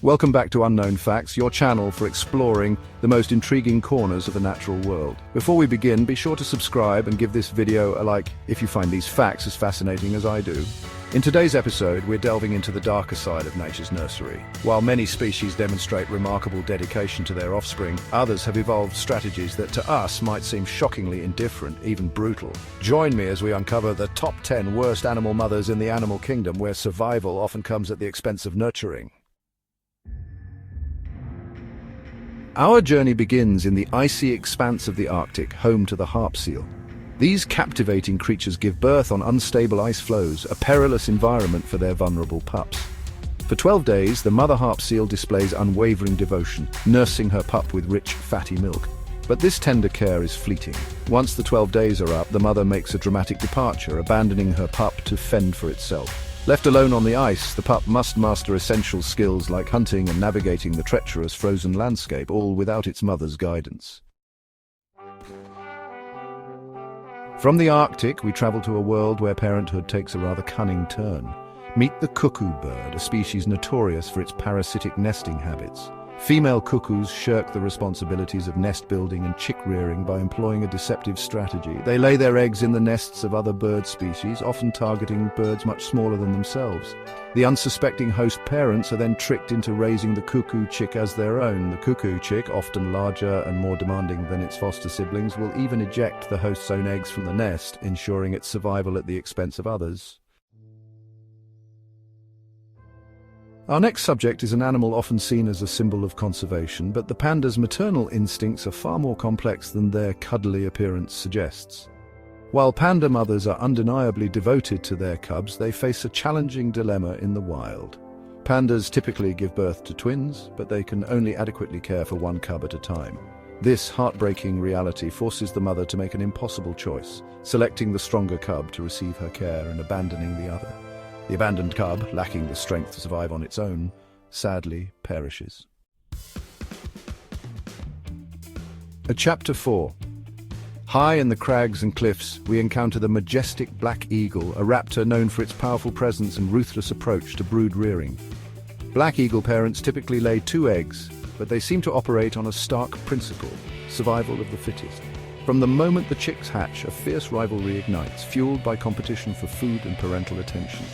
Welcome back to Unknown Facts, your channel for exploring the most intriguing corners of the natural world. Before we begin, be sure to subscribe and give this video a like if you find these facts as fascinating as I do. In today's episode, we're delving into the darker side of nature's nursery. While many species demonstrate remarkable dedication to their offspring, others have evolved strategies that to us might seem shockingly indifferent, even brutal. Join me as we uncover the top 10 worst animal mothers in the animal kingdom, where survival often comes at the expense of nurturing. Our journey begins in the icy expanse of the Arctic, home to the harp seal. These captivating creatures give birth on unstable ice floes, a perilous environment for their vulnerable pups. For 12 days, the mother harp seal displays unwavering devotion, nursing her pup with rich, fatty milk. But this tender care is fleeting. Once the 12 days are up, the mother makes a dramatic departure, abandoning her pup to fend for itself. Left alone on the ice, the pup must master essential skills like hunting and navigating the treacherous frozen landscape, all without its mother's guidance. From the Arctic, we travel to a world where parenthood takes a rather cunning turn. Meet the cuckoo bird, a species notorious for its parasitic nesting habits. Female cuckoos shirk the responsibilities of nest building and chick rearing by employing a deceptive strategy. They lay their eggs in the nests of other bird species, often targeting birds much smaller than themselves. The unsuspecting host parents are then tricked into raising the cuckoo chick as their own. The cuckoo chick, often larger and more demanding than its foster siblings, will even eject the host's own eggs from the nest, ensuring its survival at the expense of others. Our next subject is an animal often seen as a symbol of conservation, but the panda's maternal instincts are far more complex than their cuddly appearance suggests. While panda mothers are undeniably devoted to their cubs, they face a challenging dilemma in the wild. Pandas typically give birth to twins, but they can only adequately care for one cub at a time. This heartbreaking reality forces the mother to make an impossible choice, selecting the stronger cub to receive her care and abandoning the other. The abandoned cub, lacking the strength to survive on its own, sadly perishes. Chapter 4. High in the crags and cliffs, we encounter the majestic black eagle, a raptor known for its powerful presence and ruthless approach to brood rearing. Black eagle parents typically lay 2 eggs, but they seem to operate on a stark principle: survival of the fittest. From the moment the chicks hatch, a fierce rivalry ignites, fueled by competition for food and parental attention.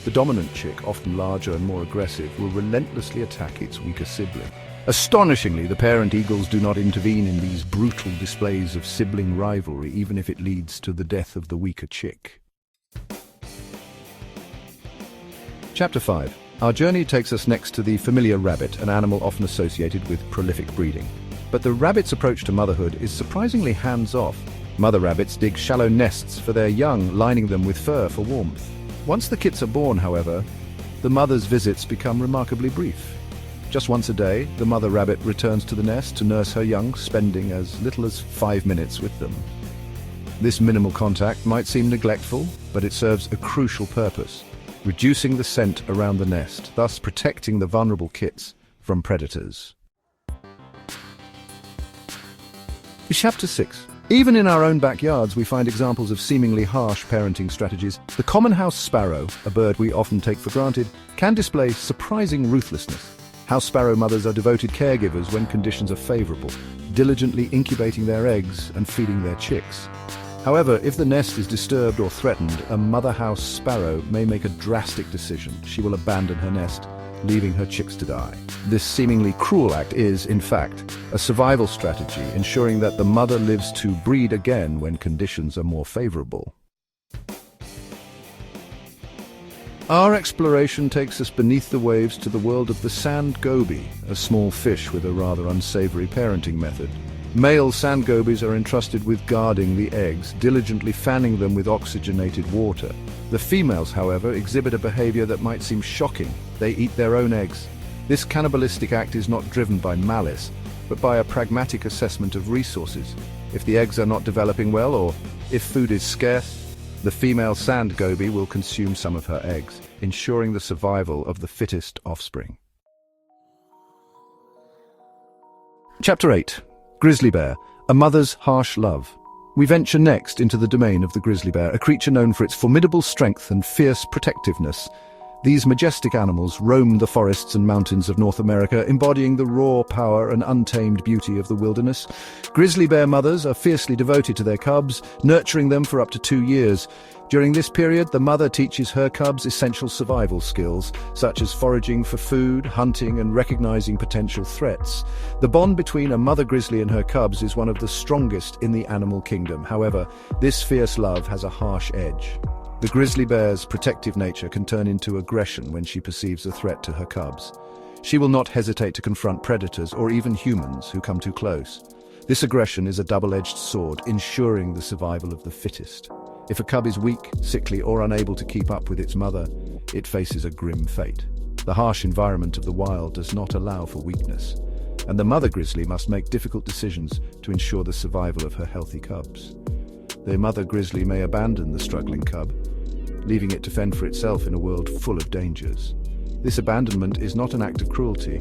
The dominant chick, often larger and more aggressive, will relentlessly attack its weaker sibling. Astonishingly, the parent eagles do not intervene in these brutal displays of sibling rivalry, even if it leads to the death of the weaker chick. Chapter 5. Our journey takes us next to the familiar rabbit, an animal often associated with prolific breeding. But the rabbit's approach to motherhood is surprisingly hands-off. Mother rabbits dig shallow nests for their young, lining them with fur for warmth. Once the kits are born, however, the mother's visits become remarkably brief. Just once a day, the mother rabbit returns to the nest to nurse her young, spending as little as 5 minutes with them. This minimal contact might seem neglectful, but it serves a crucial purpose: reducing the scent around the nest, thus protecting the vulnerable kits from predators. Chapter 6. Even in our own backyards, we find examples of seemingly harsh parenting strategies. The common house sparrow, a bird we often take for granted, can display surprising ruthlessness. House sparrow mothers are devoted caregivers when conditions are favorable, diligently incubating their eggs and feeding their chicks. However, if the nest is disturbed or threatened, a mother house sparrow may make a drastic decision. She will abandon her nest, leaving her chicks to die. This seemingly cruel act is, in fact, a survival strategy, ensuring that the mother lives to breed again when conditions are more favorable. Our exploration takes us beneath the waves to the world of the sand goby, a small fish with a rather unsavory parenting method. Male sand gobies are entrusted with guarding the eggs, diligently fanning them with oxygenated water. The females, however, exhibit a behavior that might seem shocking. They eat their own eggs. This cannibalistic act is not driven by malice, but by a pragmatic assessment of resources. If the eggs are not developing well, or if food is scarce, the female sand goby will consume some of her eggs, ensuring the survival of the fittest offspring. Chapter 8. Grizzly bear, a mother's harsh love. We venture next into the domain of the grizzly bear, a creature known for its formidable strength and fierce protectiveness. These majestic animals roam the forests and mountains of North America, embodying the raw power and untamed beauty of the wilderness. Grizzly bear mothers are fiercely devoted to their cubs, nurturing them for up to 2 years. During this period, the mother teaches her cubs essential survival skills, such as foraging for food, hunting, and recognizing potential threats. The bond between a mother grizzly and her cubs is one of the strongest in the animal kingdom. However, this fierce love has a harsh edge. The grizzly bear's protective nature can turn into aggression when she perceives a threat to her cubs. She will not hesitate to confront predators or even humans who come too close. This aggression is a double-edged sword, ensuring the survival of the fittest. If a cub is weak, sickly, or unable to keep up with its mother, it faces a grim fate. The harsh environment of the wild does not allow for weakness, and the mother grizzly must make difficult decisions to ensure the survival of her healthy cubs. The mother grizzly may abandon the struggling cub, leaving it to fend for itself in a world full of dangers. This abandonment is not an act of cruelty,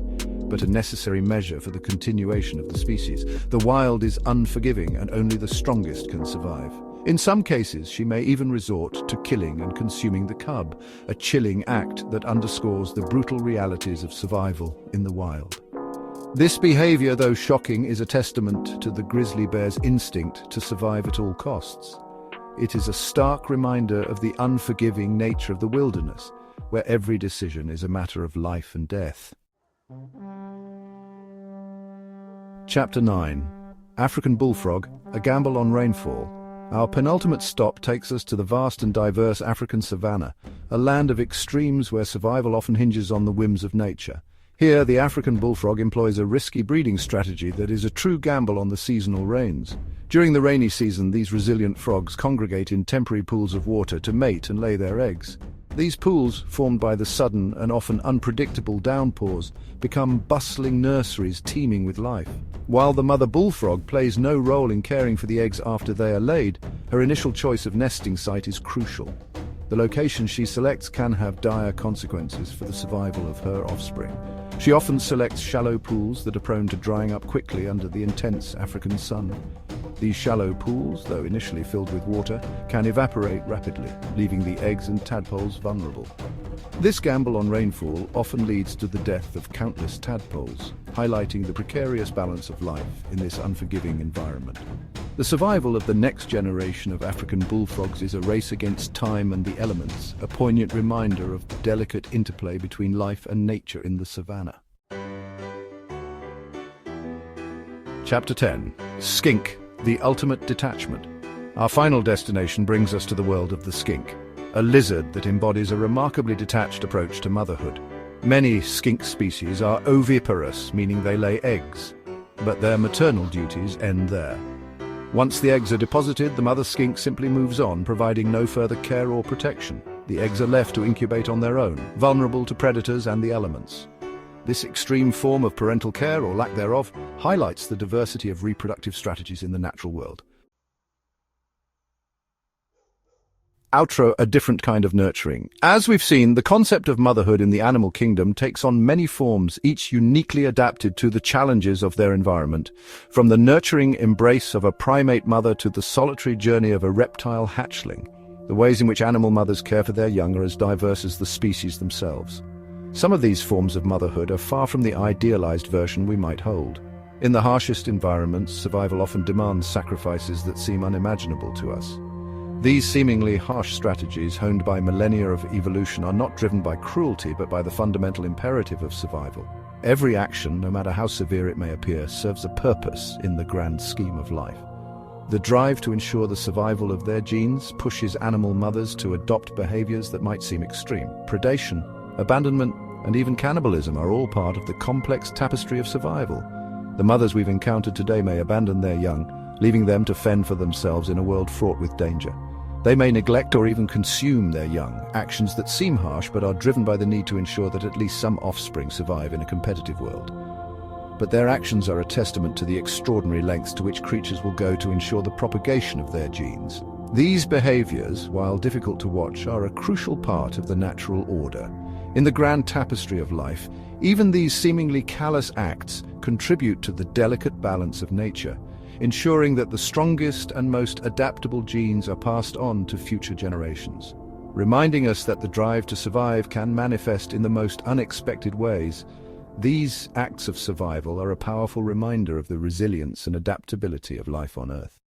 but a necessary measure for the continuation of the species. The wild is unforgiving, and only the strongest can survive. In some cases, she may even resort to killing and consuming the cub, a chilling act that underscores the brutal realities of survival in the wild. This behavior, though shocking, is a testament to the grizzly bear's instinct to survive at all costs. It is a stark reminder of the unforgiving nature of the wilderness, where every decision is a matter of life and death. Chapter 9. African Bullfrog, a Gamble on Rainfall. Our penultimate stop takes us to the vast and diverse African savanna, a land of extremes where survival often hinges on the whims of nature. Here, the African bullfrog employs a risky breeding strategy that is a true gamble on the seasonal rains. During the rainy season, these resilient frogs congregate in temporary pools of water to mate and lay their eggs. These pools, formed by the sudden and often unpredictable downpours, become bustling nurseries teeming with life. While the mother bullfrog plays no role in caring for the eggs after they are laid, her initial choice of nesting site is crucial. The location she selects can have dire consequences for the survival of her offspring. She often selects shallow pools that are prone to drying up quickly under the intense African sun. These shallow pools, though initially filled with water, can evaporate rapidly, leaving the eggs and tadpoles vulnerable. This gamble on rainfall often leads to the death of countless tadpoles, highlighting the precarious balance of life in this unforgiving environment. The survival of the next generation of African bullfrogs is a race against time and the elements, a poignant reminder of the delicate interplay between life and nature in the savanna. Chapter 10. Skink, the ultimate detachment. Our final destination brings us to the world of the skink, a lizard that embodies a remarkably detached approach to motherhood. Many skink species are oviparous, meaning they lay eggs, but their maternal duties end there. Once the eggs are deposited, the mother skink simply moves on, providing no further care or protection. The eggs are left to incubate on their own, vulnerable to predators and the elements. This extreme form of parental care, or lack thereof, highlights the diversity of reproductive strategies in the natural world. Outro, a different kind of nurturing. As we've seen, the concept of motherhood in the animal kingdom takes on many forms, each uniquely adapted to the challenges of their environment. From the nurturing embrace of a primate mother to the solitary journey of a reptile hatchling, the ways in which animal mothers care for their young are as diverse as the species themselves. Some of these forms of motherhood are far from the idealized version we might hold. In the harshest environments, survival often demands sacrifices that seem unimaginable to us. These seemingly harsh strategies, honed by millennia of evolution, are not driven by cruelty but by the fundamental imperative of survival. Every action, no matter how severe it may appear, serves a purpose in the grand scheme of life. The drive to ensure the survival of their genes pushes animal mothers to adopt behaviors that might seem extreme. Predation, abandonment, and even cannibalism are all part of the complex tapestry of survival. The mothers we've encountered today may abandon their young, leaving them to fend for themselves in a world fraught with danger. They may neglect or even consume their young, actions that seem harsh but are driven by the need to ensure that at least some offspring survive in a competitive world. But their actions are a testament to the extraordinary lengths to which creatures will go to ensure the propagation of their genes. These behaviors, while difficult to watch, are a crucial part of the natural order. In the grand tapestry of life, even these seemingly callous acts contribute to the delicate balance of nature, ensuring that the strongest and most adaptable genes are passed on to future generations. reminding us that the drive to survive can manifest in the most unexpected ways. These acts of survival are a powerful reminder of the resilience and adaptability of life on Earth.